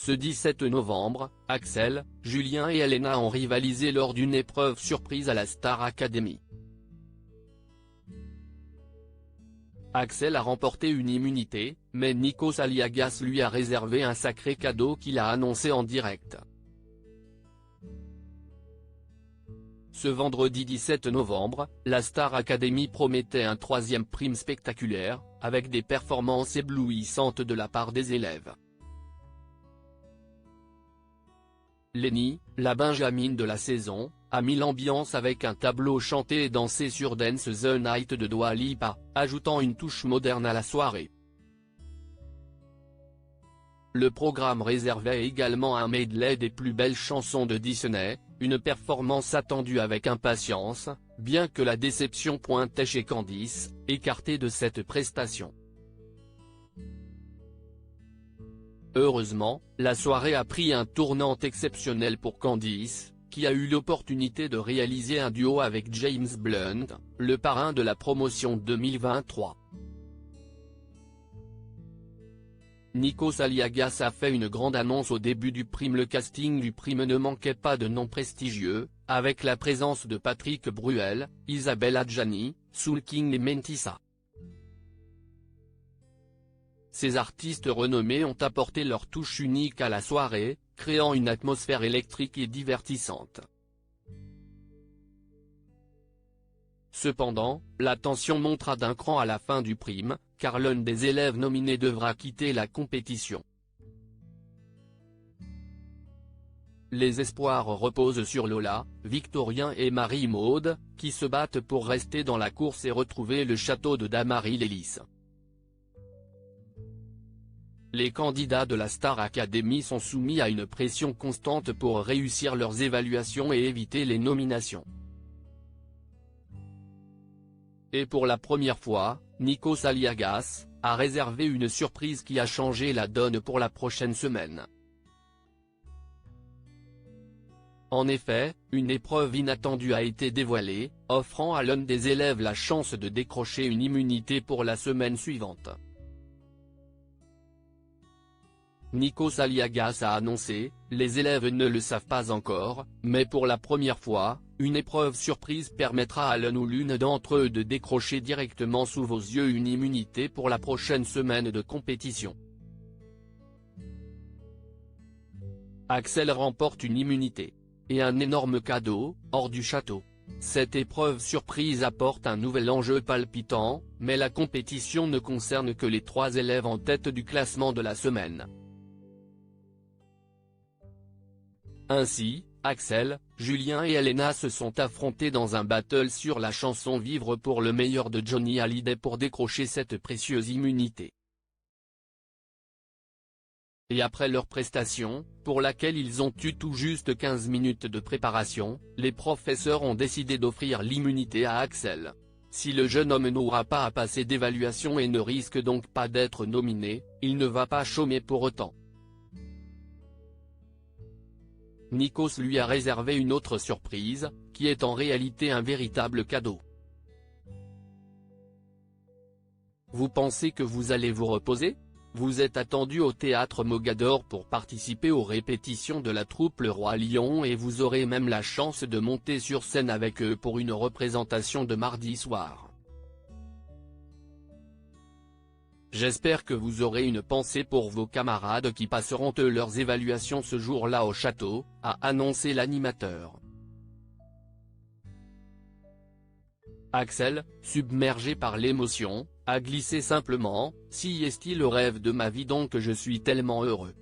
Ce 17 novembre, Axel, Julien et Helena ont rivalisé lors d'une épreuve surprise à la Star Academy. Axel a remporté une immunité, mais Nikos Aliagas lui a réservé un sacré cadeau qu'il a annoncé en direct. Ce vendredi 17 novembre, la Star Academy promettait un troisième prime spectaculaire, avec des performances éblouissantes de la part des élèves. Lenny, la benjamine de la saison, a mis l'ambiance avec un tableau chanté et dansé sur Dance the Night de Dua Lipa, ajoutant une touche moderne à la soirée. Le programme réservait également un medley des plus belles chansons de Disney, une performance attendue avec impatience, bien que la déception pointait chez Candice, écartée de cette prestation. Heureusement, la soirée a pris un tournant exceptionnel pour Candice, qui a eu l'opportunité de réaliser un duo avec James Blunt, le parrain de la promotion 2023. Nikos Aliagas a fait une grande annonce au début du prime. Le casting du prime ne manquait pas de noms prestigieux, avec la présence de Patrick Bruel, Isabelle Adjani, Soul King et Mentissa. Ces artistes renommés ont apporté leur touche unique à la soirée, créant une atmosphère électrique et divertissante. Cependant, la tension montera d'un cran à la fin du prime, car l'un des élèves nominés devra quitter la compétition. Les espoirs reposent sur Lola, Victorien et Marie-Maude, qui se battent pour rester dans la course et retrouver le château de Damary-Lélis. Les candidats de la Star Academy sont soumis à une pression constante pour réussir leurs évaluations et éviter les nominations. Et pour la première fois, Nikos Aliagas a réservé une surprise qui a changé la donne pour la prochaine semaine. En effet, une épreuve inattendue a été dévoilée, offrant à l'un des élèves la chance de décrocher une immunité pour la semaine suivante. Nikos Aliagas a annoncé, les élèves ne le savent pas encore, mais pour la première fois, une épreuve surprise permettra à l'un ou l'une d'entre eux de décrocher directement sous vos yeux une immunité pour la prochaine semaine de compétition. Axel remporte une immunité. Et un énorme cadeau, hors du château. Cette épreuve surprise apporte un nouvel enjeu palpitant, mais la compétition ne concerne que les 3 élèves en tête du classement de la semaine. Ainsi, Axel, Julien et Helena se sont affrontés dans un battle sur la chanson Vivre pour le meilleur de Johnny Hallyday pour décrocher cette précieuse immunité. Et après leur prestation, pour laquelle ils ont eu tout juste 15 minutes de préparation, les professeurs ont décidé d'offrir l'immunité à Axel. Si le jeune homme n'aura pas à passer d'évaluation et ne risque donc pas d'être nominé, il ne va pas chômer pour autant. Nikos lui a réservé une autre surprise, qui est en réalité un véritable cadeau. Vous pensez que vous allez vous reposer ? Vous êtes attendu au théâtre Mogador pour participer aux répétitions de la troupe Le Roi Lion et vous aurez même la chance de monter sur scène avec eux pour une représentation de mardi soir. J'espère que vous aurez une pensée pour vos camarades qui passeront leurs évaluations ce jour-là au château, a annoncé l'animateur. Axel, submergé par l'émotion, a glissé simplement, « Si est-il le rêve de ma vie donc je suis tellement heureux.